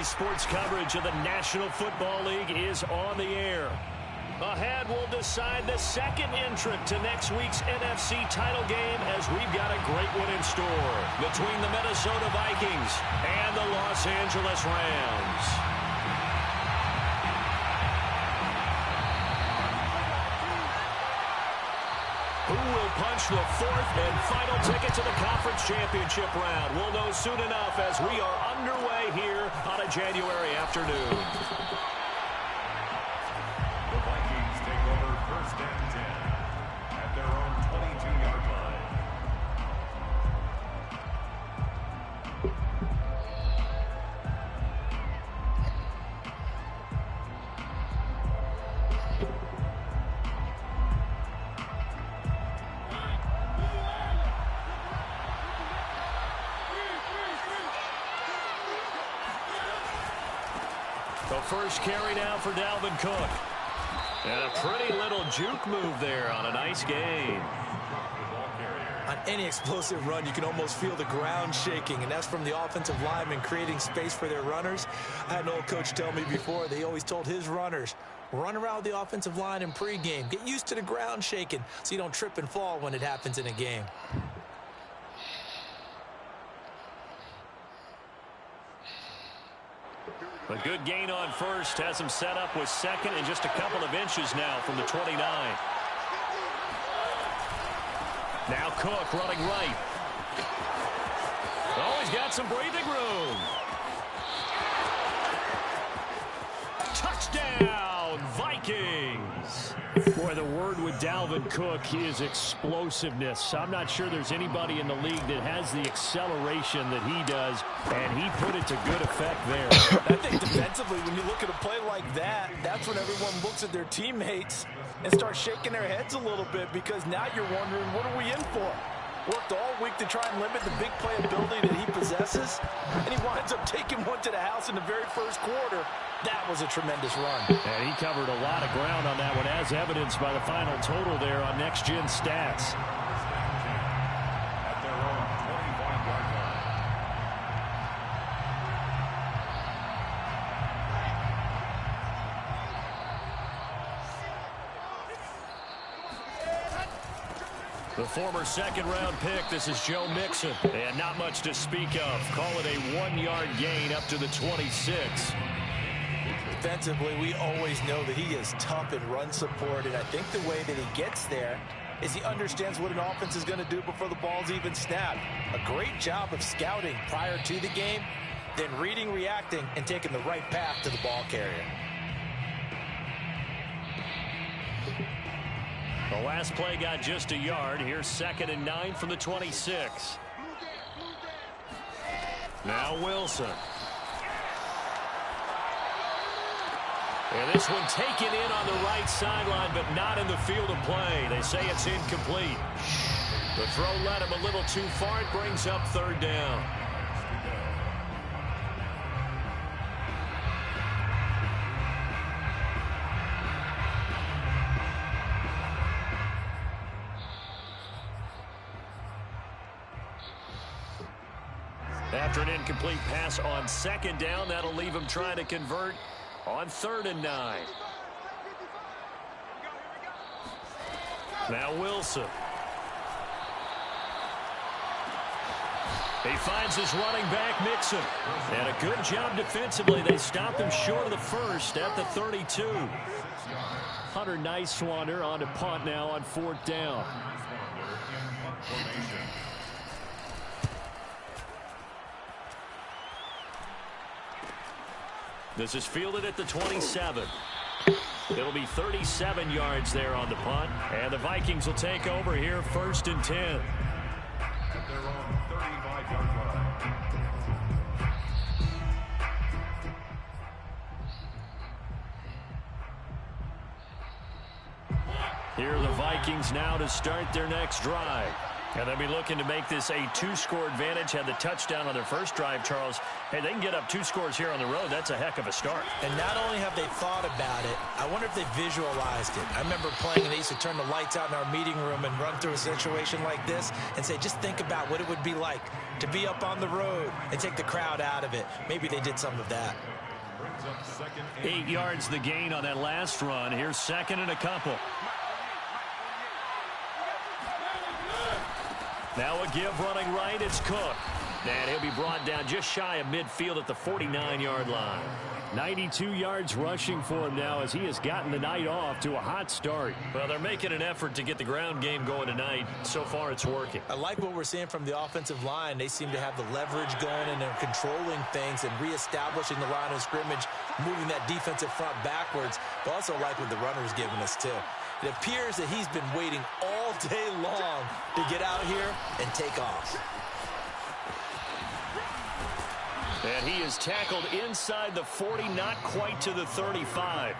NBC Sports coverage of the National Football League is on the air. Ahead, we'll decide the second entrant to next week's NFC title game as we've got a great one in store between the Minnesota Vikings and the Los Angeles Rams. Who will punch the fourth and final ticket to the conference championship round? We'll know soon enough as we are underway here on a January afternoon. The Vikings take over first and 10 at their own 22-yard line. The first carry now for Dalvin Cook. And a pretty little juke move there on a nice gain. On any explosive run, you can almost feel the ground shaking, and that's from the offensive linemen creating space for their runners. I had an old coach tell me before, they always told his runners, run around the offensive line in pregame. Get used to the ground shaking so you don't trip and fall when it happens in a game. A good gain on first has him set up with second and just a couple of inches now from the 29. Now Cook running right. Oh, he's got some breathing room. Touchdown, Vikings. Boy, the word with Dalvin Cook is explosiveness. I'm not sure there's anybody in the league that has the acceleration that he does, and he put it to good effect there. I think defensively, when you look at a play like that, that's when everyone looks at their teammates and starts shaking their heads a little bit, because now you're wondering, what are we in for? Worked all week to try and limit the big play ability that he possesses, and he winds up taking one to the house in the very first quarter. That was a tremendous run. And he covered a lot of ground on that one, as evidenced by the final total there on Next Gen Stats. At their own 21-yard line. The former second-round pick, this is Joe Mixon. And not much to speak of. Call it a 1-yard gain up to the 26. Defensively, we always know that he is tough in run support, and I think the way that he gets there is he understands what an offense is going to do before the ball's even snapped. A great job of scouting prior to the game, then reading, reacting, and taking the right path to the ball carrier. The last play got just a yard. Here's 2nd and 9 from the 26. Now Wilson. And this one taken in on the right sideline, but not in the field of play. They say it's incomplete. The throw led him a little too far. It brings up 3rd down. After an incomplete pass on 2nd down, that'll leave him trying to convert on 3rd and 9. Now Wilson. He finds his running back, Mixon. And a good job defensively. They stopped him short of the first at the 32. Hunter Nicewander on to punt now on 4th down. This is fielded at the 27. It'll be 37 yards there on the punt. And the Vikings will take over here 1st and 10. At their own 35-yard line. Here are the Vikings now to start their next drive. And they'll be looking to make this a 2-score advantage. Had the touchdown on their first drive, Charles. Hey, they can get up 2 scores here on the road. That's a heck of a start. And not only have they thought about it, I wonder if they visualized it. I remember playing, and they used to turn the lights out in our meeting room and run through a situation like this and say, just think about what it would be like to be up on the road and take the crowd out of it. Maybe they did some of that. brings up second and 8 yards the gain on that last run. Here's second and a couple. Now a give running right. It's Cook. And he'll be brought down just shy of midfield at the 49-yard line. 92 yards rushing for him now as he has gotten the night off to a hot start. Well, they're making an effort to get the ground game going tonight. So far, it's working. I like what we're seeing from the offensive line. They seem to have the leverage going, and they're controlling things and reestablishing the line of scrimmage, moving that defensive front backwards. But also like what the runner's giving us, too. It appears that he's been waiting all day long to get out here and take off. And he is tackled inside the 40, not quite to the 35.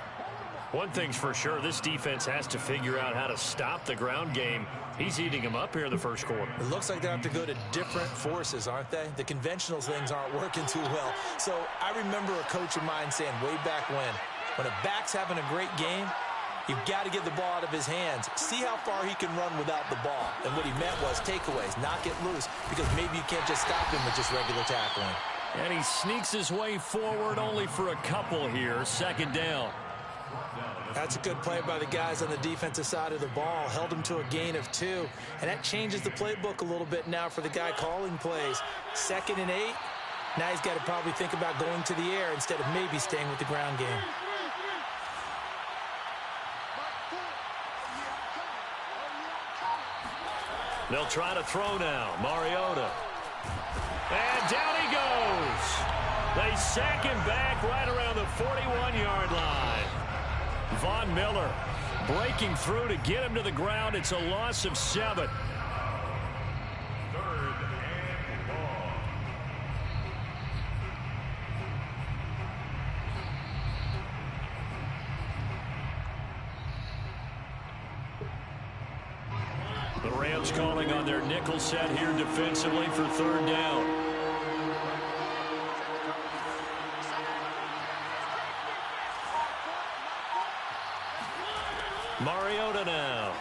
One thing's for sure, this defense has to figure out how to stop the ground game. He's eating him up here in the first quarter. It looks like they have to go to different forces, aren't they? The conventional things aren't working too well. So I remember a coach of mine saying way back when a back's having a great game, you've got to get the ball out of his hands. See how far he can run without the ball. And what he meant was takeaways, knock it loose, because maybe you can't just stop him with just regular tackling. And he sneaks his way forward only for a couple here. Second down. That's a good play by the guys on the defensive side of the ball. Held him to a gain of 2. And that changes the playbook a little bit now for the guy calling plays. 2nd and 8. Now he's got to probably think about going to the air instead of maybe staying with the ground game. They'll try to throw now. Mariota. And down he goes. They sack him back right around the 41-yard line. Von Miller breaking through to get him to the ground. It's a loss of 7. 3rd and long. The Rams calling on their nickel set here defensively for 3rd down. Mariota now.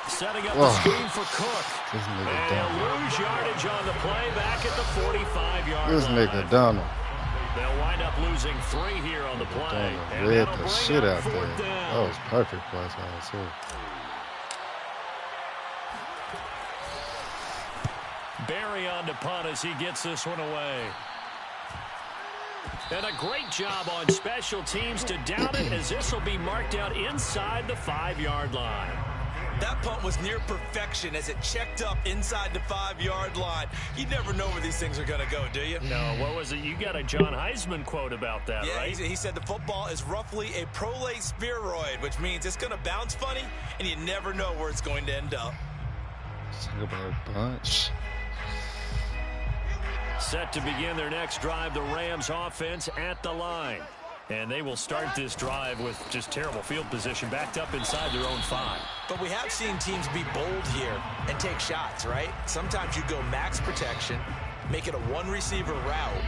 Setting up the screen for Cook. And he'll lose yardage on the play back at the 45-yard line. This nigga Donald. They'll wind up losing 3 here on the play. Donald read the shit out there. That was perfect play too. Barry on to punt as he gets this one away. And a great job on special teams to down it, as this will be marked out inside the 5-yard line. That punt was near perfection as it checked up inside the 5-yard line. You never know where these things are going to go, do you? No, what was it? You got a John Heisman quote about that, yeah, right? He said the football is roughly a prolate spheroid, which means it's going to bounce funny, and you never know where it's going to end up. Talk about a bunch. Set to begin their next drive, the Rams offense at the line. And they will start this drive with just terrible field position, backed up inside their own 5. But we have seen teams be bold here and take shots, right? Sometimes you go max protection, make it a one-receiver route,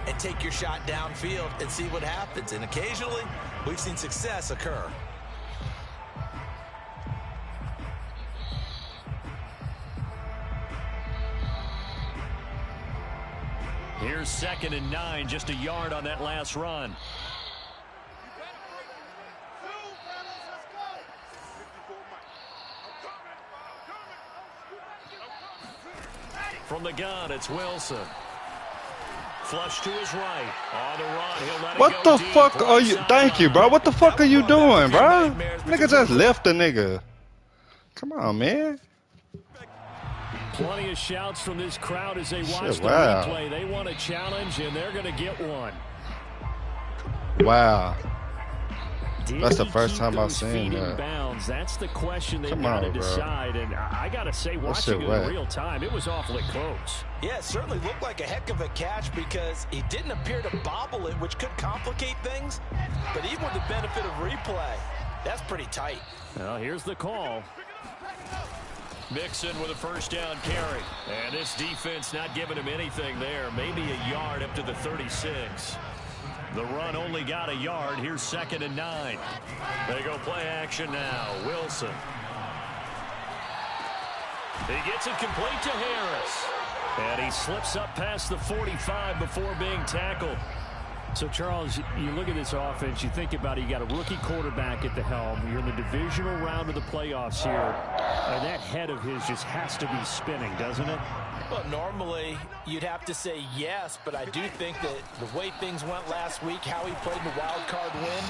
and take your shot downfield and see what happens. And occasionally, we've seen success occur. Here's 2nd and 9, just a yard on that last run. From the gun, it's Wilson. Flush to his right. On the run, he'll let it What go the deep. fuck are you? Thank you, bro. What the fuck are you doing, bro? Nigga just left the nigga. Come on, man. Plenty of shouts from this crowd as they watch the wow. replay. They want a challenge, and they're going to get one. Wow. Did That's the he first keep time I've those seen feet in that. bounds? That's the question they've Come got to on, bro. decide. And I got to say, watching it in real time, it was awfully close. Yeah, it certainly looked like a heck of a catch because he didn't appear to bobble it, which could complicate things. But even with the benefit of replay, that's pretty tight. Well, here's the call. Mixon with a first down carry. And this defense not giving him anything there. Maybe a yard up to the 36. The run only got a yard. Here's 2nd and 9. They go play action now. Wilson. He gets it complete to Harris. And he slips up past the 45 before being tackled. So, Charles, you look at this offense, you think about it, you got a rookie quarterback at the helm. You're in the divisional round of the playoffs here. That head of his just has to be spinning, doesn't it? Well, normally you'd have to say yes, but I do think that the way things went last week, how he played the wild card win,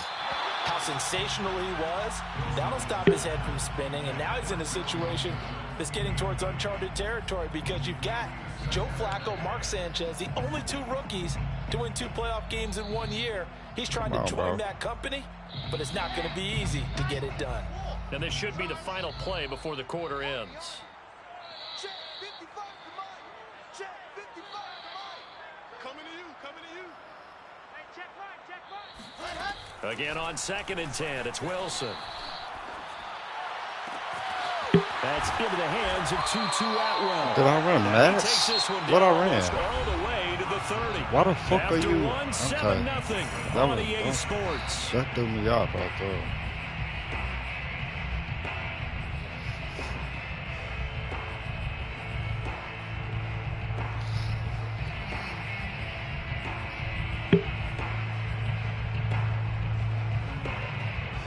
how sensational he was, that'll stop his head from spinning. And now he's in a situation that's getting towards uncharted territory because you've got Joe Flacco, Mark Sanchez, the only two rookies to win 2 playoff games in 1 year. He's trying to join that company, but it's not going to be easy to get it done. And this should be the final play before the quarter ends. Check 55 to Mike. Check 55 to Mike. Coming to you, coming to you. Hey, check right. Again on 2nd and 10, it's Wilson. That's into the hands of Tutu Atwell. Did I run mass? What I ran? All the way to the 30. Why the fuck After are you? One, 7-0 on EA Sports. That threw me off right there.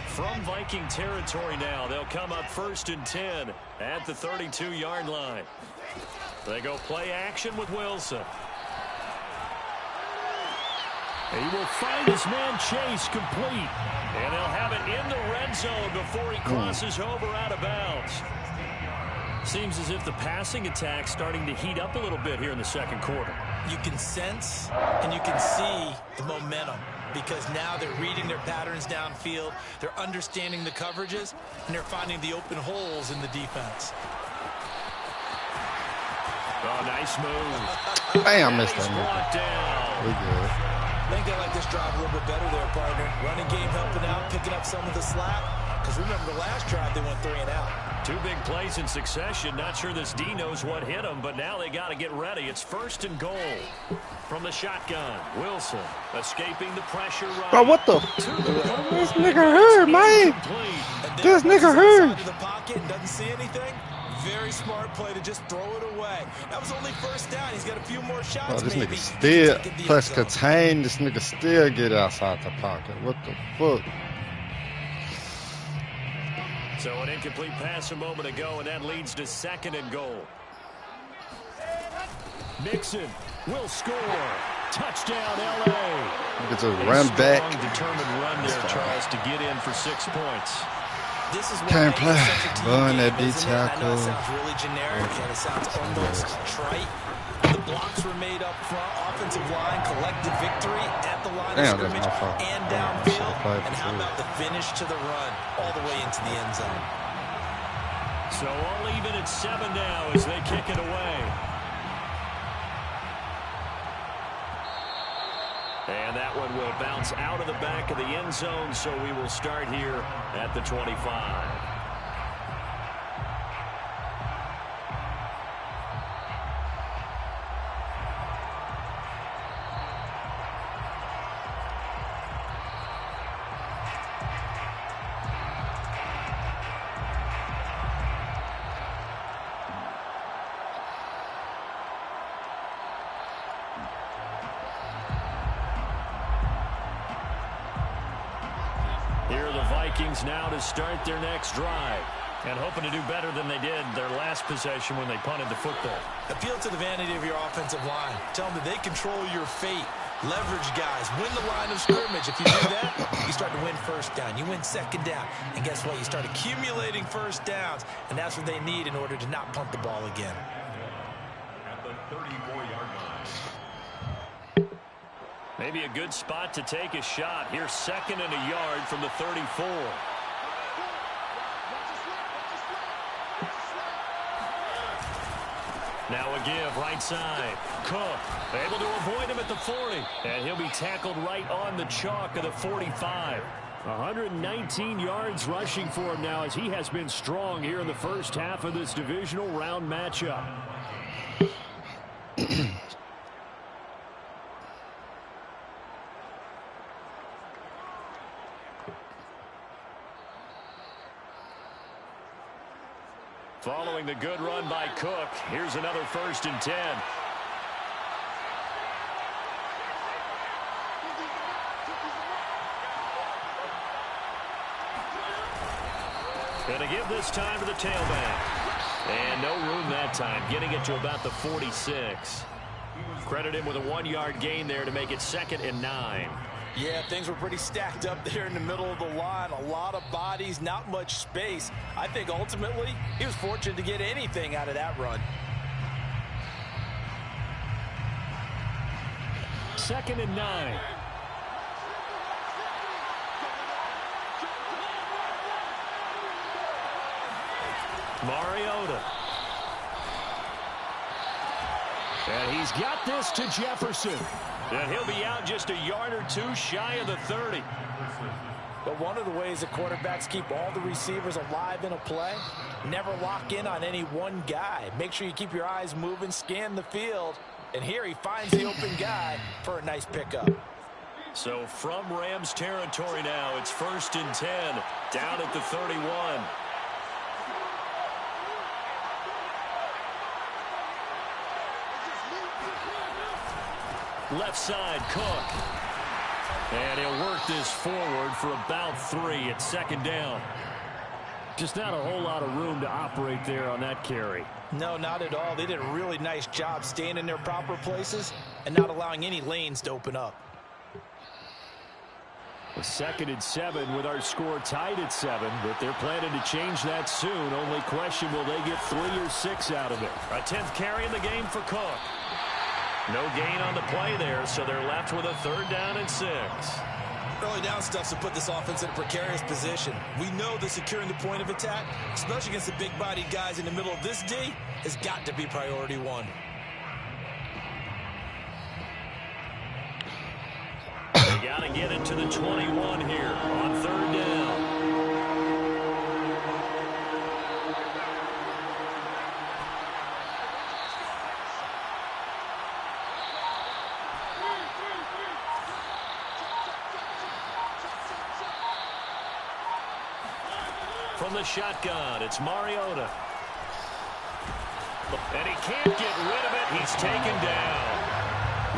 From Viking territory now, they'll come up 1st and 10 at the 32-yard line. They go play action with Wilson. He will find his man Chase complete. And they'll have it in the red zone before he crosses over out of bounds. Seems as if the passing attack's starting to heat up a little bit here in the 2nd quarter. You can sense and you can see the momentum, because now they're reading their patterns downfield, they're understanding the coverages, and they're finding the open holes in the defense. Oh, nice move. Hey, I missed that. Brought down. We good. I think they like this drive a little bit better there, partner. Running game helping out, picking up some of the slack. Because remember, the last drive, they went 3 and out. 2 big plays in succession. Not sure this D knows what hit him, but now they got to get ready. It's 1st and goal from the shotgun. Wilson escaping the pressure. Bro, what the? This nigga hurt, man. This nigga hurt. The pocket and doesn't see anything. Very smart play to just throw it away. That was only 1st down. He's got a few more shots. Oh, this maybe. nigga still plus contain. This nigga still get outside the pocket. What the fuck? So an incomplete pass a moment ago, and that leads to 2nd and goal. Mixon will score. Touchdown, L.A. It's a run back. Determined run there, Charles, to get in for 6 points. This is Can't play. Run that D tackle. I know it tackle. sounds really generic and it sounds almost trite. The blocks were made up front. Offensive line, collective victory at the line of scrimmage and downfield. And how about the finish to the run all the way into the end zone? So all even at 7 now as they kick it away. And that one will bounce out of the back of the end zone, so we will start here at the 25. Here are the Vikings now to start their next drive. And hoping to do better than they did their last possession when they punted the football. Appeal to the vanity of your offensive line. Tell them that they control your fate. Leverage guys. Win the line of scrimmage. If you do that, you start to win 1st down. You win 2nd down. And guess what? You start accumulating 1st downs. And that's what they need in order to not punt the ball again. At the 34-yard line. Maybe a good spot to take a shot. Here's 2nd and a yard from the 34. Now a give right side. Cook able to avoid him at the 40. And he'll be tackled right on the chalk of the 45. 119 yards rushing for him now as he has been strong here in the first half of this divisional round matchup. Following the good run by Cook, here's another 1st and 10. And to give this time to the tailback. And no room that time, getting it to about the 46. Credit him with a 1-yard gain there to make it 2nd and 9. Yeah, things were pretty stacked up there in the middle of the line. A lot of bodies, not much space. I think ultimately he was fortunate to get anything out of that run. 2nd and 9. Mariota. And he's got this to Jefferson. And he'll be out just a yard or two shy of the 30. But one of the ways that quarterbacks keep all the receivers alive in a play, never lock in on any one guy. Make sure you keep your eyes moving, scan the field. And here he finds the open guy for a nice pickup. So from Rams territory now, it's 1st and 10, down at the 31. Left side, Cook. And he'll work this forward for about 3 at 2nd down. Just not a whole lot of room to operate there on that carry. No, not at all. They did a really nice job staying in their proper places and not allowing any lanes to open up. 2nd and 7 with our score tied at 7, but they're planning to change that soon. Only question, will they get 3 or 6 out of it? A 10th carry in the game for Cook. No gain on the play there, so they're left with a 3rd down and 6. Early down stuff to put this offense in a precarious position. We know that securing the point of attack, especially against the big-bodied guys in the middle of this D, has got to be priority 1. They got to get it to the 21 here on 3rd down. From the shotgun, it's Mariota. And he can't get rid of it. He's taken down.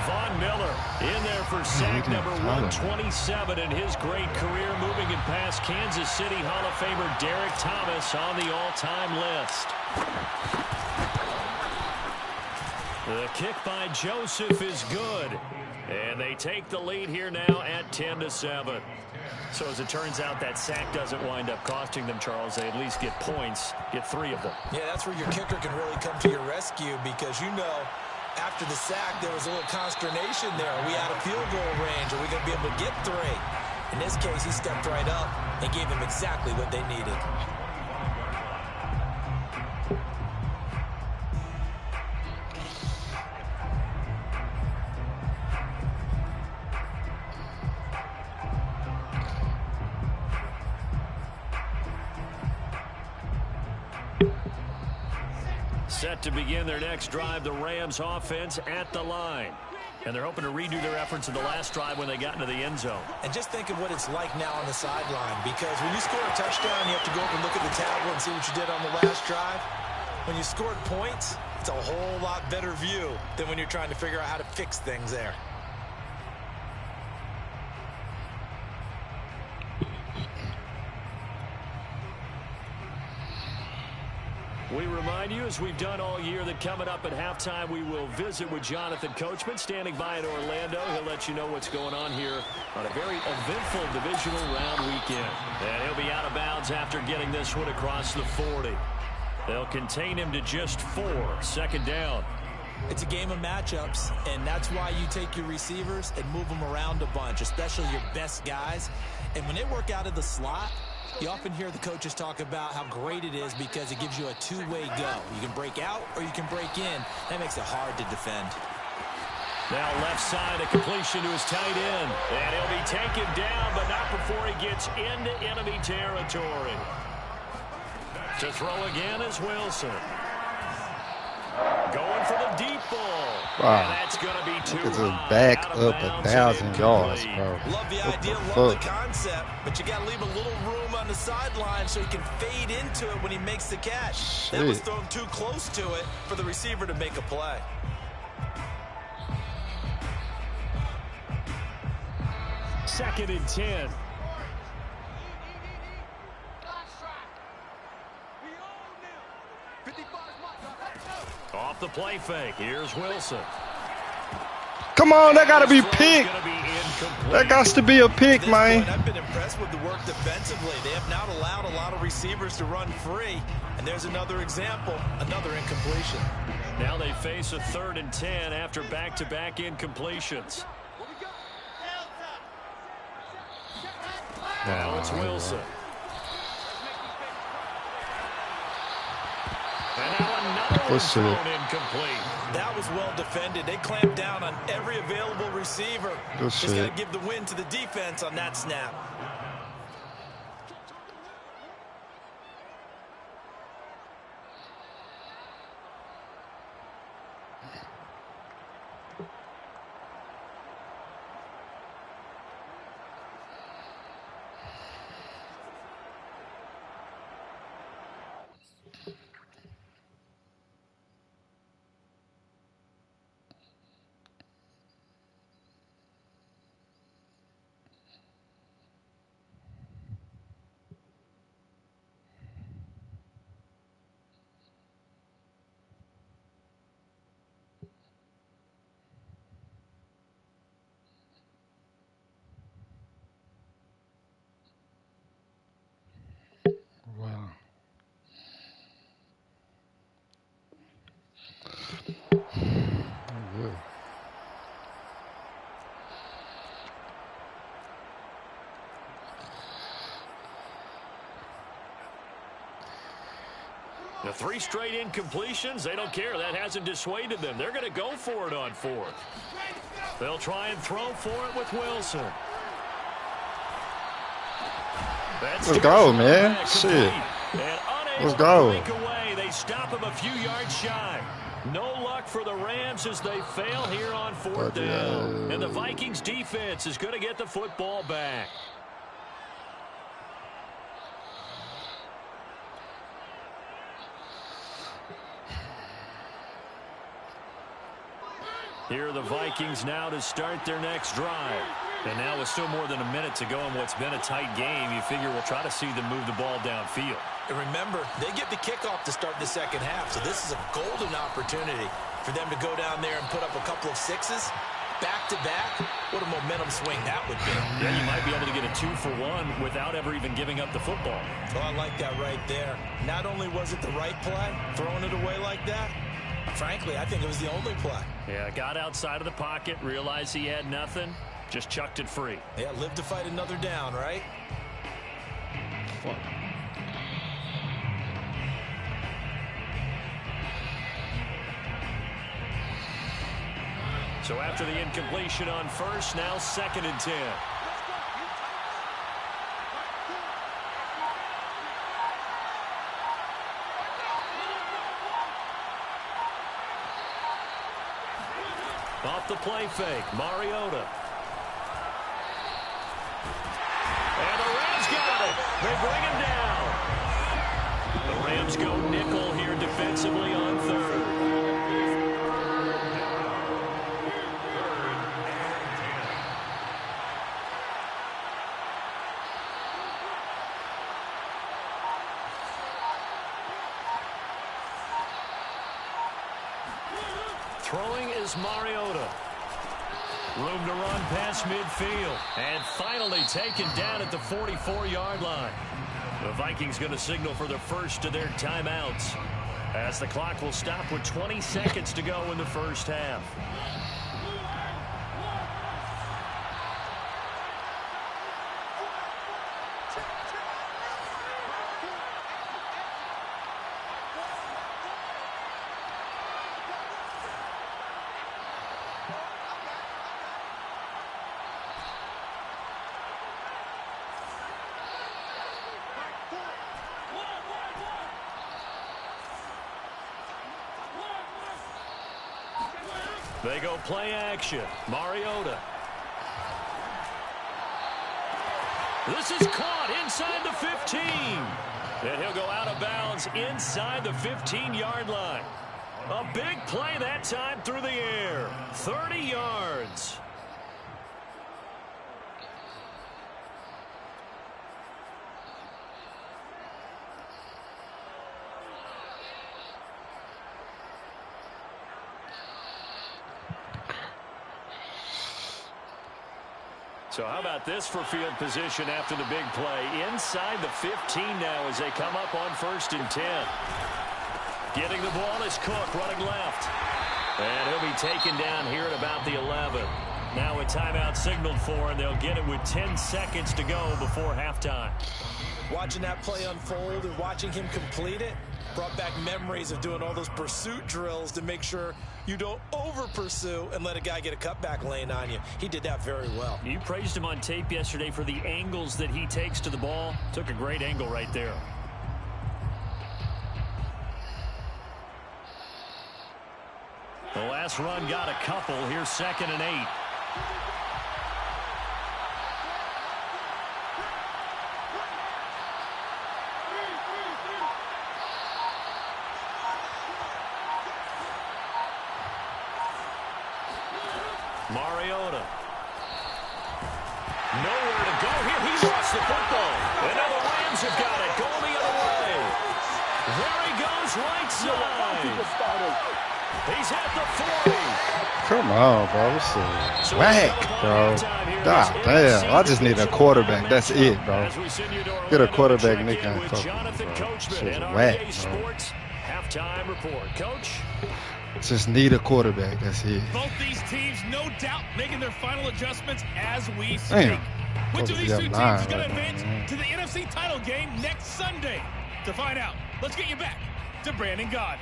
Von Miller in there for sack number 127 in his great career, moving it past Kansas City Hall of Famer Derek Thomas on the all-time list. The kick by Joseph is good. And they take the lead here now at 10-7. So as it turns out, that sack doesn't wind up costing them, Charles. They at least get points, get 3 of them. Yeah, that's where your kicker can really come to your rescue because, you know, after the sack, there was a little consternation there. Are we out of field goal range? Are we going to be able to get 3? In this case, he stepped right up and gave them exactly what they needed. Set to begin their next drive, the Rams offense at the line. And they're hoping to redo their efforts in the last drive when they got into the end zone. And just think of what it's like now on the sideline, because when you score a touchdown, you have to go over and look at the tablet and see what you did on the last drive. When you scored points, it's a whole lot better view than when you're trying to figure out how to fix things there. We remind you, as we've done all year, that coming up at halftime, we will visit with Jonathan Coachman, standing by in Orlando. He'll let you know what's going on here on a very eventful divisional round weekend. And he'll be out of bounds after getting this one across the 40. They'll contain him to just 4, 2nd down. It's a game of matchups, and that's why you take your receivers and move them around a bunch, especially your best guys. And when they work out of the slot, you often hear the coaches talk about how great it is because it gives you a two-way go. You can break out or you can break in. That makes it hard to defend. Now left side, a completion to his tight end. And he'll be taken down, but not before he gets into enemy territory. To throw again is Wilson. Going for the deep ball. Wow. And that's going to be too It's high. back Out of up bounds 1,000 and yards, incomplete. bro. Love the What idea, the love the fuck? concept, but you got to leave a little room on the sideline so he can fade into it when he makes the catch. That was Shit. thrown too close to it for the receiver to make a play. Second and 10. Off the play fake, here's Wilson. Come on, that gotta be pick. That got to be a pick, man. I've been impressed with the work defensively. They have not allowed a lot of receivers to run free. And there's another example, another incompletion. Now they face a 3rd and 10 after back-to-back incompletions. Now it's Wilson. And now another one thrown incomplete. That was well defended. They clamped down on every available receiver. Just got to give the win to the defense on that snap. Wow. Good. The 3 straight incompletions, they don't care. That hasn't dissuaded them. They're going to go for it on 4th. They'll try and throw for it with Wilson. Let's go, man. Shit. Let's go. Away. They stop him a few yards shy. No luck for the Rams as they fail here on 4th down. And the Vikings defense is going to get the football back. Here are the Vikings now to start their next drive. And now with still more than a minute to go in what's been a tight game, you figure we'll try to see them move the ball downfield. And remember, they get the kickoff to start the second half, so this is a golden opportunity for them to go down there and put up a couple of 6s. Back-to-back, what a momentum swing that would be. Yeah, you might be able to get a 2-for-1 without ever even giving up the football. Oh, I like that right there. Not only was it the right play, throwing it away like that, frankly, I think it was the only play. Yeah, got outside of the pocket, realized he had nothing, just chucked it free. Yeah, live to fight another down, right? Fuck. So after the incompletion on 1st, now 2nd and 10. Off the play fake, Mariota. And the Rams got it. They bring him down. The Rams go nickel here defensively on 3rd. Throwing is Mariota. Room to run past midfield. And finally taken down at the 44-yard line. The Vikings going to signal for the first of their timeouts, as the clock will stop with 20 seconds to go in the first half. They go play action. Mariota. This is caught inside the 15. And he'll go out of bounds inside the 15-yard line. A big play that time through the air. 30 yards. So how about this for field position after the big play? Inside the 15 now as they come up on 1st and 10. Getting the ball is Cook running left. And he'll be taken down here at about the 11. Now a timeout signaled for, and they'll get it with 10 seconds to go before halftime. Watching that play unfold and watching him complete it brought back memories of doing all those pursuit drills to make sure you don't over-pursue and let a guy get a cutback lane on you. He did that very well. You praised him on tape yesterday for the angles that he takes to the ball. Took a great angle right there. The last run got a couple. Here's 2nd and 8. Mariota. Nowhere to go here. He lost the football. And now the Rams have got it. Going the other way. There he goes, right side. He's at the 40. Come on, bro. This is whack, bro. God damn. I just need a quarterback. That's it, bro. Get a quarterback, Nick, and fuck with me, bro. This is whack, bro. Halftime report. Coach? Just need a quarterback. That's it. Both these teams, no doubt, making their final adjustments as we speak. Damn. Which of these two teams is going to advance man. to the NFC title game next Sunday? To find out, let's get you back to Brandon God.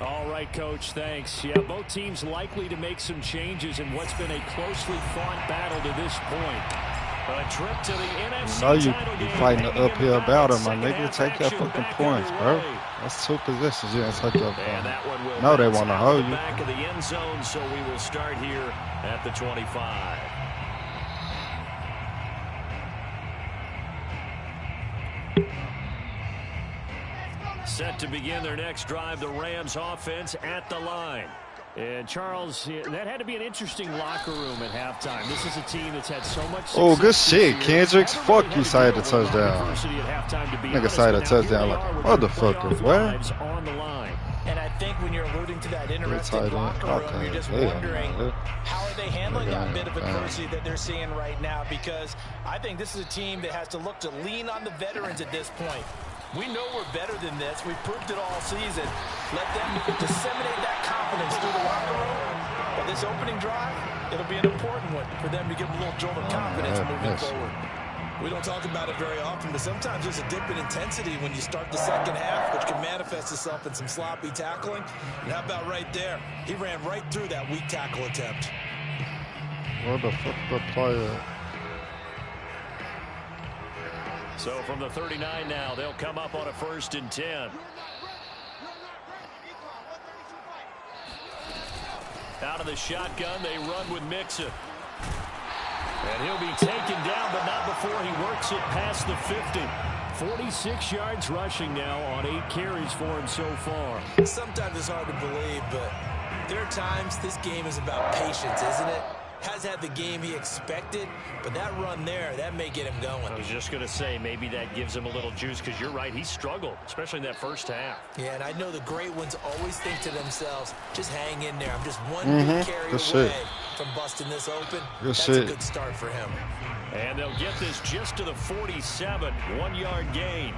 All right, Coach, thanks. Yeah, both teams likely to make some changes in what's been a closely fought battle to this point. A trip to the NFC title game. You fighting an uphill battle, my nigga. Take your fucking points, bro. That's 2 possessions. Yeah, take your points. No, they want to hold you. Back of the end zone, so we will start here at the 25. Set to begin their next drive, the Rams offense at the line. And, Charles, that had to be an interesting locker room at halftime. This is a team that's had so much success. Oh, good shit, Kendricks. Fuck you, side the touchdown. Nigga side the touchdown like a motherfucker. What? And I think when you're alluding to that interesting locker room, you're just wondering how are they handling that bit of adversity that they're seeing right now, because I think this is a team that has to look to lean on the veterans at this point. We know we're better than this. We've proved it all season. Let them disseminate that confidence through the locker room. But this opening drive, it'll be an important one for them to give them a little jolt of confidence moving forward. We don't talk about it very often, but sometimes there's a dip in intensity when you start the second half, which can manifest itself in some sloppy tackling. And how about right there? He ran right through that weak tackle attempt. What the fuck the player? So from the 39 now, they'll come up on a 1st and 10. Out of the shotgun, they run with Mixon. And he'll be taken down, but not before he works it past the 50. 46 yards rushing now on 8 carries for him so far. Sometimes it's hard to believe, but there are times this game is about patience, isn't it? Has had the game he expected, but that run there, that may get him going. I was just going to say, maybe that gives him a little juice, because you're right, he struggled, especially in that first half. Yeah, and I know the great ones always think to themselves, just hang in there. I'm just one good carry away from busting this open. That's a good start for him. And they'll get this just to the 47, 1-yard gain.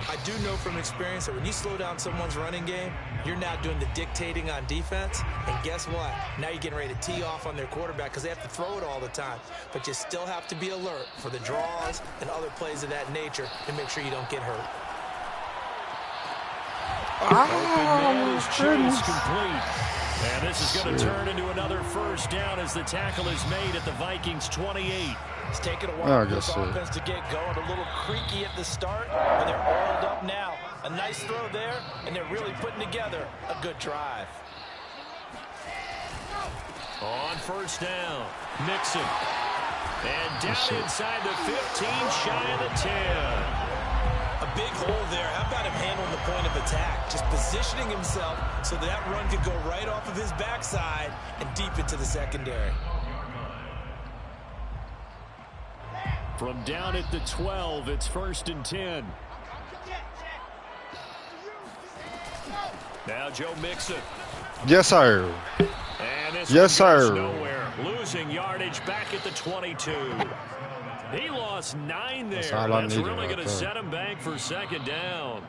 I do know from experience that when you slow down someone's running game, you're now doing the dictating on defense. And guess what? Now you're getting ready to tee off on their quarterback because they have to throw it all the time. But you still have to be alert for the draws and other plays of that nature to make sure you don't get hurt. Open is chased complete. And this is going to turn into another 1st down as the tackle is made at the Vikings 28. It's taken a while for this offense to get going. A little creaky at the start, but they're oiled up now. A nice throw there, and they're really putting together a good drive. On 1st down, Mixon. And down inside the 15, shy of the 10. A big hole there. How about him handling the point of attack? Just positioning himself so that run could go right off of his backside and deep into the secondary. From down at the 12, it's 1st and 10. Now Joe Mixon. Yes, sir. And Yes, sir. Nowhere. Losing yardage back at the 22. He lost 9 there. That's really going to set him back for second down.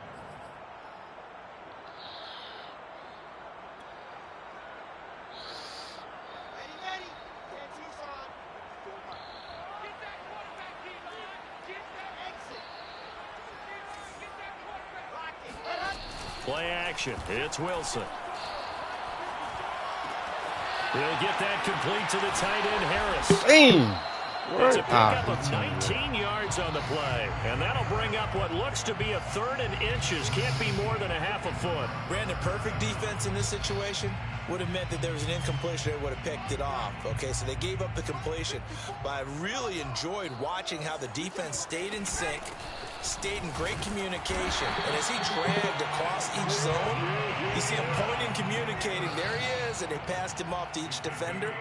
Play action. It's Wilson. He'll get that complete to the tight end, Harris. It's a pickup of 19 yards on the play, and that'll bring up what looks to be a 3rd and inches. Can't be more than a half a foot. Brandon, perfect defense in this situation would have meant that there was an incompletion that would have picked it off. Okay, so they gave up the completion, but I really enjoyed watching how the defense stayed in sync, stayed in great communication, and as he dragged across each zone, you see him pointing, communicating. There he is, and they passed him off to each defender.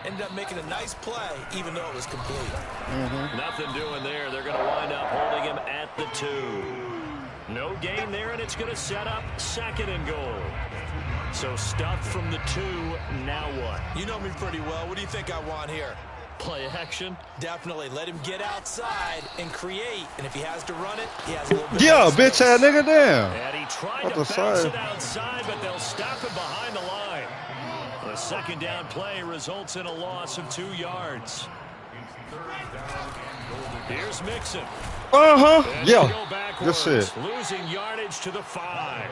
Ended up making a nice play, even though it was complete. Nothing doing there. They're going to wind up holding him at the 2. No gain there, and it's going to set up 2nd and goal. So stuffed from the 2. Now what? You know me pretty well. What do you think I want here? Play action? Definitely. Let him get outside and create. And if he has to run it, he has a little bit Yeah, of bitch ass nigga down. And he tried to bounce it outside, but they'll stop him behind the line. The second down play results in a loss of 2 yards. Here's Mixon. Yeah. Good shit. Losing yardage to the 5.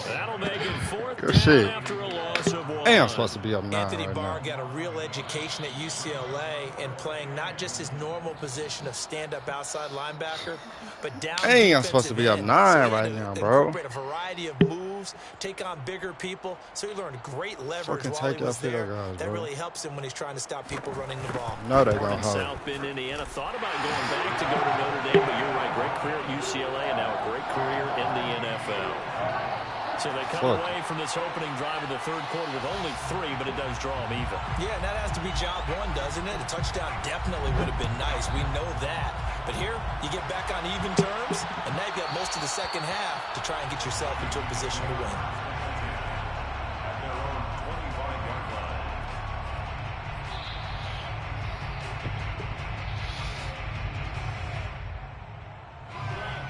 That'll make it 4th Good down shit. after a loss of 1. Hey, I'm supposed to be up 9 Anthony right Barr now. got a real education at UCLA and playing not just his normal position of stand-up outside linebacker, but down. Hey, I'm supposed to be up 9 right now, bro. Incorporate a variety of moves, take on bigger people, so he learned great leverage Fucking while he take was that there. field, guys, That bro. really helps him when he's trying to stop people running the ball. No, they Born gonna in hold. South Bend, Indiana. Thought about going back to go to Notre Dame, but you're right. Great career at UCLA and now a great career in the NFL. So they come away from this opening drive of the 3rd quarter with only 3, but it does draw them even. Yeah, and that has to be job 1, doesn't it? A touchdown definitely would have been nice. We know that. But here, you get back on even terms, and now you've got most of the second half to try and get yourself into a position to win.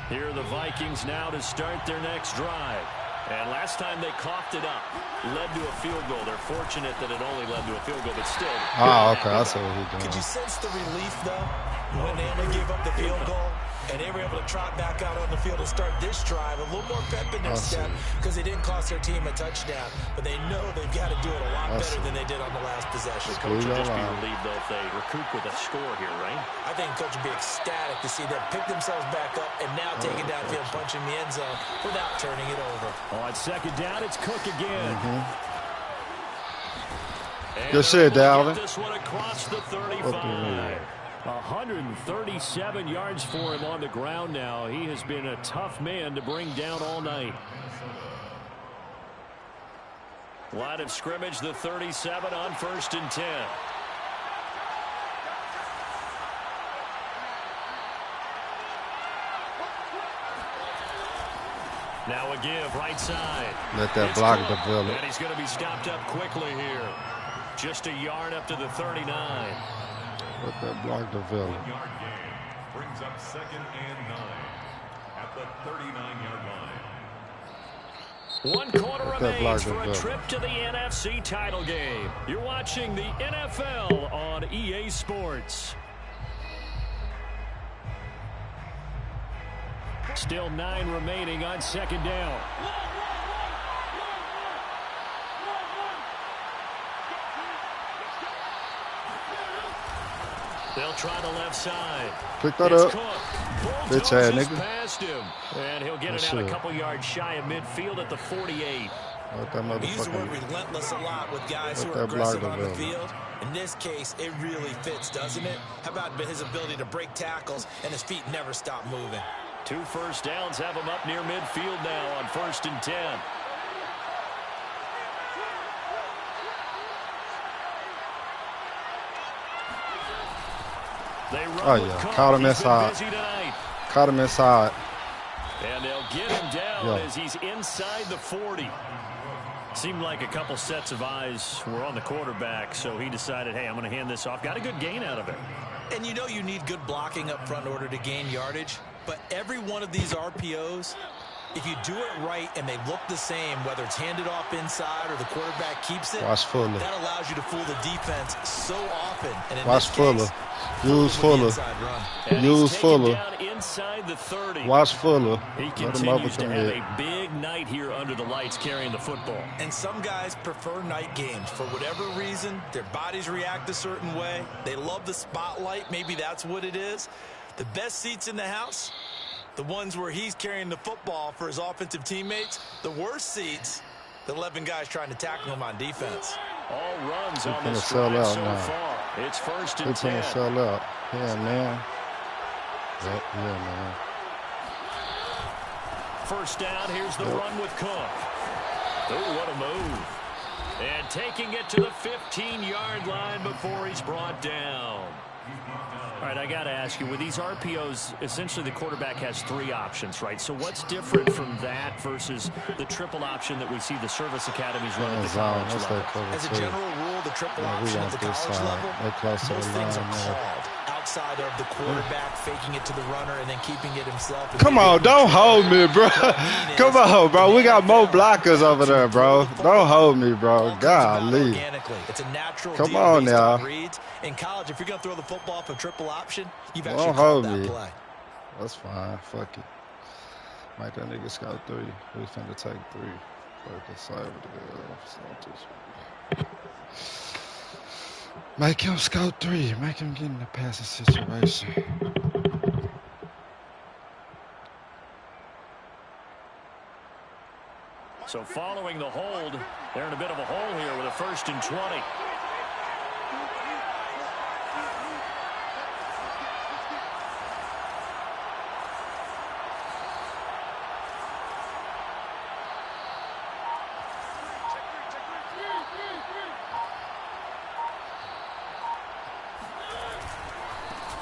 Here are the Vikings now to start their next drive. And last time they coughed it up, led to a field goal. They're fortunate that it only led to a field goal, but still. Oh, okay. I see what he's doing. Could you sense the relief, though, when they only gave up the field goal? And they were able to trot back out on the field and start this drive. A little more pep in their step because they didn't cost their team a touchdown. But they know they've got to do it a lot better than they did on the last possession. The coach will just be relieved, though, if they recoup with a score here, right? I think coach would be ecstatic to see them pick themselves back up and now take it downfield, punching the end zone without turning it over. On second down, it's Cook again. Good shit, Dalvin. This one across the 35. 137 yards for him on the ground now. He has been a tough man to bring down all night. Line of scrimmage, the 37 on 1st and 10. Now a give, right side. Let that block develop. And he's going to be stopped up quickly here. Just a yard up to the 39. Let that block develop. 1 yard gain brings up 2nd and 9 at the 39-yard line. 1 quarter remains for a trip to the NFC title game. You're watching the NFL on EA Sports. Still 9 remaining on second down. They'll try the left side. Pick that up. Bitch ass nigga. Past him. And he'll get it out a couple yards shy of midfield at the 48. We use the word relentless a lot with guys who are aggressive on the field. In this case, it really fits, doesn't it? How about his ability to break tackles and his feet never stop moving? 2 first downs have him up near midfield now on 1st and 10. Oh, yeah. Caught him inside. Caught him inside. And they'll get him down as he's inside the 40. Seemed like a couple sets of eyes were on the quarterback, so he decided, hey, I'm going to hand this off. Got a good gain out of it. And you know you need good blocking up front in order to gain yardage, but every one of these RPOs, if you do it right and they look the same, whether it's handed off inside or the quarterback keeps it, Watch Fuller. that allows you to fool the defense so often. And in Watch this Fuller. case, Use Fuller. Use Fuller. Inside the 30. Watch Fuller. He continues to have a big night here under the lights carrying the football. And some guys prefer night games. For whatever reason, their bodies react a certain way. They love the spotlight. Maybe that's what it is. The best seats in the house, the ones where he's carrying the football for his offensive teammates. The worst seats, the 11 guys trying to tackle him on defense. All runs on this sell drive out so now. far. It's 1st and He's 10. going to sell out. Yeah, man. Yeah, man. First down, here's the run with Cook. Oh, what a move. And taking it to the 15-yard line before he's brought down. All right, I got to ask you, with these RPOs, essentially the quarterback has 3 options, right? So what's different from that versus the triple option that we see the service academies run at the college level? As a general rule, the triple option at the college level, most things are called outside of the quarterback faking it to the runner and then keeping it himself. Come on, don't hold me, bro. Come on, bro. We got more blockers over there, bro. Don't hold me, bro. Golly. It's a natural Come on now. In college, if you're going to throw the football for triple option, you've Don't actually hold called that me. play. That's fine. Fuck it. Make that nigga scout 3. We finna take 3. Fuck it. Side with the Make him scout 3. Make him get in the passing situation. So following the hold, they're in a bit of a hole here with a 1st and 20.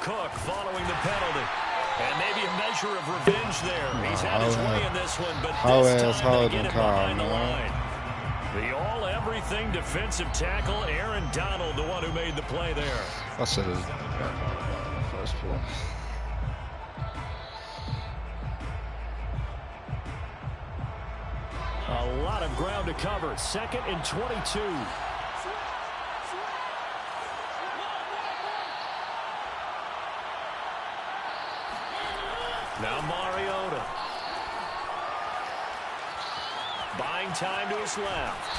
Cook following the penalty. And maybe a measure of revenge there. He's had his way in this one, but this time they get it behind the line. The all-everything defensive tackle, Aaron Donald, the one who made the play there. I said it. First play. A lot of ground to cover. 2nd and 22. Now Mariota. Buying time to his left.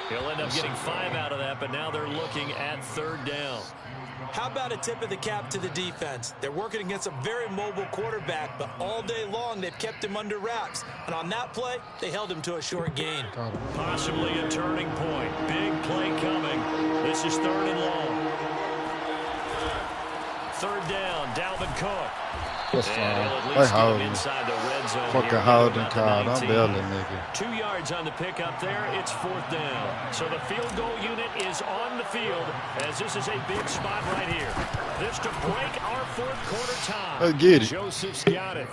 He'll end up getting 5 out of that, but now they're looking at 3rd down. How about a tip of the cap to the defense? They're working against a very mobile quarterback, but all day long they've kept him under wraps. And on that play, they held him to a short gain. Possibly a turning point. Big play coming. This is 3rd and long. 3rd down, Dalvin Cook. That's And fine. he'll at They least get him hold me. inside the red zone. Fucking here. holding About the card. I'm 19. bailing, nigga. 2 yards on the pickup there. It's 4th down. So the field goal unit is on the field as this is a big spot right here. This to break our 4th quarter tie. Let's get it. Joseph's got it.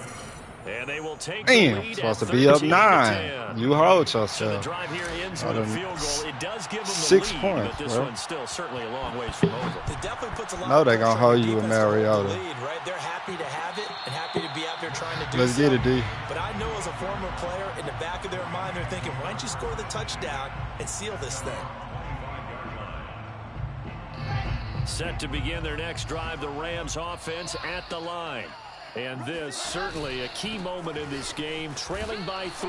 And they will take the Damn, lead supposed at to be up 13-10. 9. You hold So the yourself. drive here ends with a field goal. It does give them the 6 lead, points, but this bro. one's still certainly a long ways from over. It definitely puts a lot No, of they gonna pressure on hold the you with defense to hold Mariota. the lead, right? They're happy to have it and happy to be out there trying to do Let's so. get it, D. But I know as a former player, in the back of their mind, they're thinking, why don't you score the touchdown and seal this thing? Set to begin their next drive, the Rams offense at the line. And this certainly a key moment in this game, trailing by 3,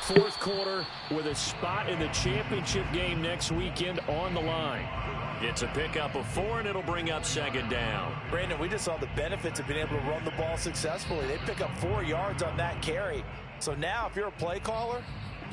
4th quarter with a spot in the championship game next weekend on the line. It's a pickup of 4, and it'll bring up 2nd down. Brandon, we just saw the benefits of being able to run the ball successfully. They pick up 4 yards on that carry. So now if you're a play caller,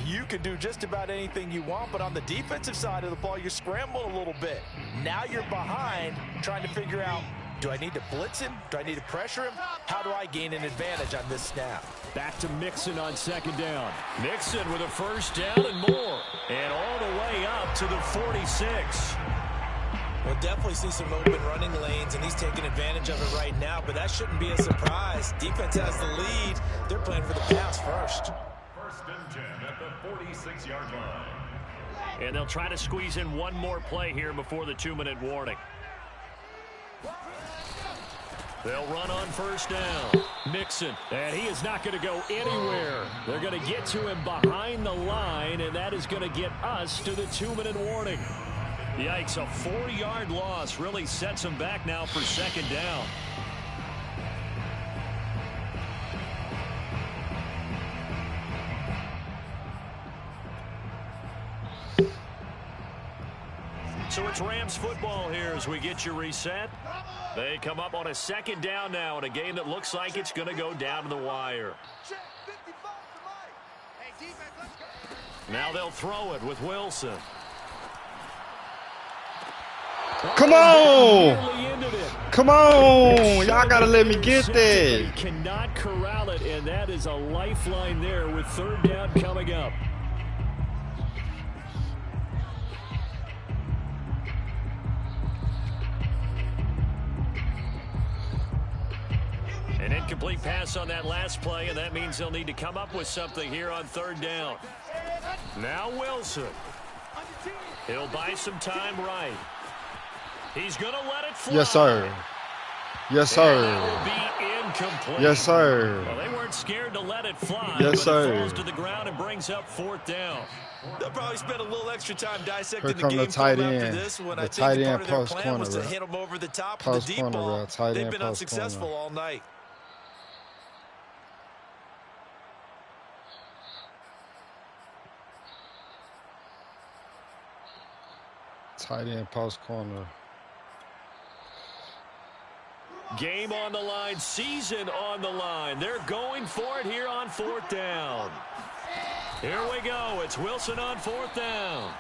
you can do just about anything you want, but on the defensive side of the ball, you're scrambling a little bit. Now you're behind trying to figure out, do I need to blitz him? Do I need to pressure him? How do I gain an advantage on this snap? Back to Mixon on 2nd down. Mixon with a 1st down and more. And all the way up to the 46. We'll definitely see some open running lanes, and he's taking advantage of it right now, but that shouldn't be a surprise. Defense has the lead. They're playing for the pass first. 1st and 10 at the 46. 26-yard line. And they'll try to squeeze in one more play here before the 2-minute warning. They'll run on first down. Mixon, and he is not going to go anywhere. They're going to get to him behind the line, and that is going to get us to the 2-minute warning. Yikes, a 4-yard loss really sets him back now for second down. So it's Rams football here as we get you reset. They come up on a second down now in a game that looks like it's going to go down to the wire. Now they'll throw it with Wilson. Come on! Come on! Y'all got to let me get that. He cannot corral it, and that is a lifeline there with third down coming up. An incomplete pass on that last play, and that means they'll need to come up with something here on third down. Now Wilson. He'll buy some time right. He's going to let it fly. Yes, sir. Yes, sir. That will be incomplete. Yes, sir. Well, they weren't scared to let it fly. Yes, sir. But it falls to the ground and brings up fourth down. They'll probably spend a little extra time dissecting Here the come game the tight after end. this. When The I tight think end part of their post plan corner was to route. hit them over the top Post of the deep corner ball. route. Tight They've end been post unsuccessful corner. all night. Tight end post corner. Game on the line, season on the line. They're going for it here on fourth down. Here we go. It's Wilson on fourth down.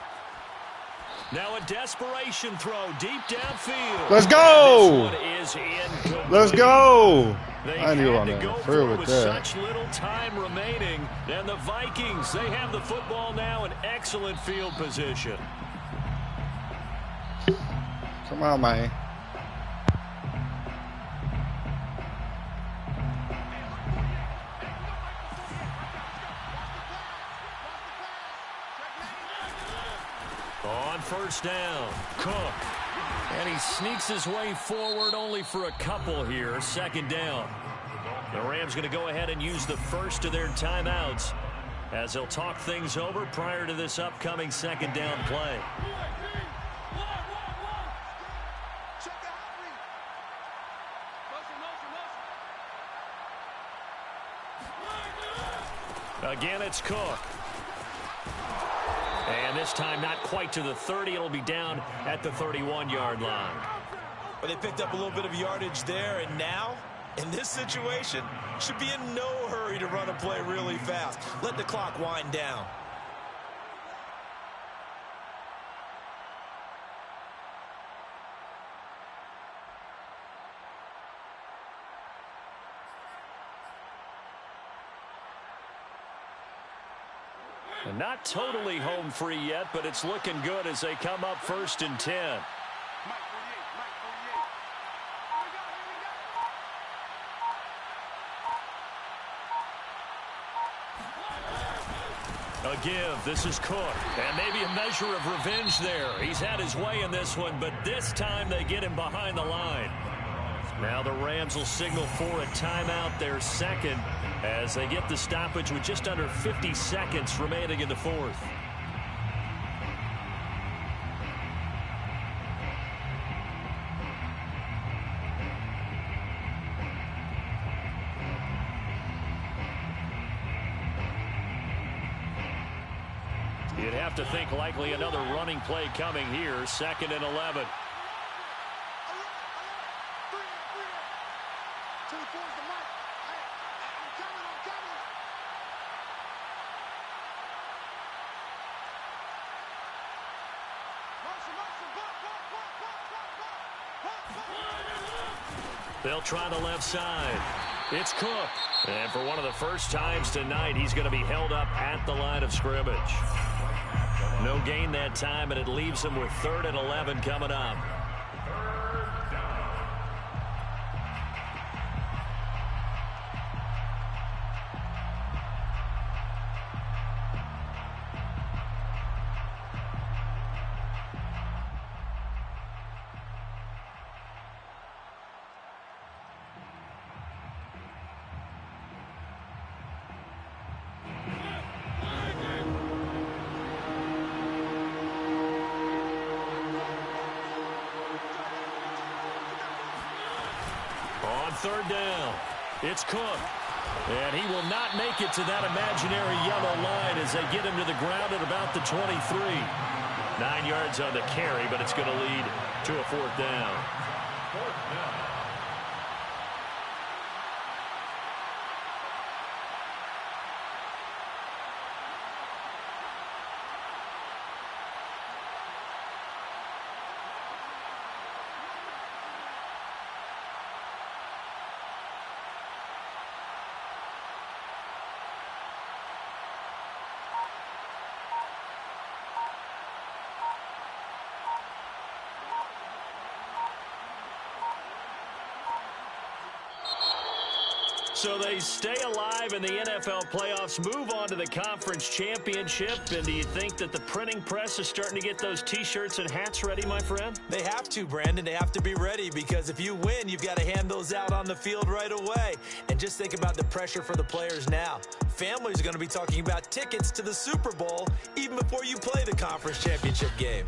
Now a desperation throw deep downfield. Let's go! This one is incomplete. Let's go! They I knew had I'm to going go to for through it with with that. such little time remaining. And the Vikings, they have the football now in excellent field position. Come on, man. On first down, Cook. And he sneaks his way forward only for a couple here. Second down. The Rams going to go ahead and use the first of their timeouts as they'll talk things over prior to this upcoming second down play. Again, it's Cook. And this time not quite to the 30. It'll be down at the 31-yard line. But they picked up a little bit of yardage there, and now, in this situation, should be in no hurry to run a play really fast. Let the clock wind down. And not totally home free yet, but it's looking good as they come up first and 10. A give. This is Cook. And maybe a measure of revenge there. He's had his way in this one, but this time they get him behind the line. Now the Rams will signal for a timeout, their second, as they get the stoppage with just under 50 seconds remaining in the fourth. You'd have to think likely another running play coming here, second and 11. They'll try the left side. It's Cook. And for one of the first times tonight, he's going to be held up at the line of scrimmage. No gain that time, and it leaves him with 3rd and 11 coming up. On third down, it's Cook. And he will not make it to that imaginary yellow line as they get him to the ground at about the 23. 9 yards on the carry, but it's going to lead to a fourth down. So they stay alive in the NFL playoffs, move on to the conference championship. And do you think that the printing press is starting to get those T-shirts and hats ready, my friend? They have to, Brandon. They have to be ready because if you win, you've got to hand those out on the field right away. And just think about the pressure for the players now. Families are going to be talking about tickets to the Super Bowl even before you play the conference championship game.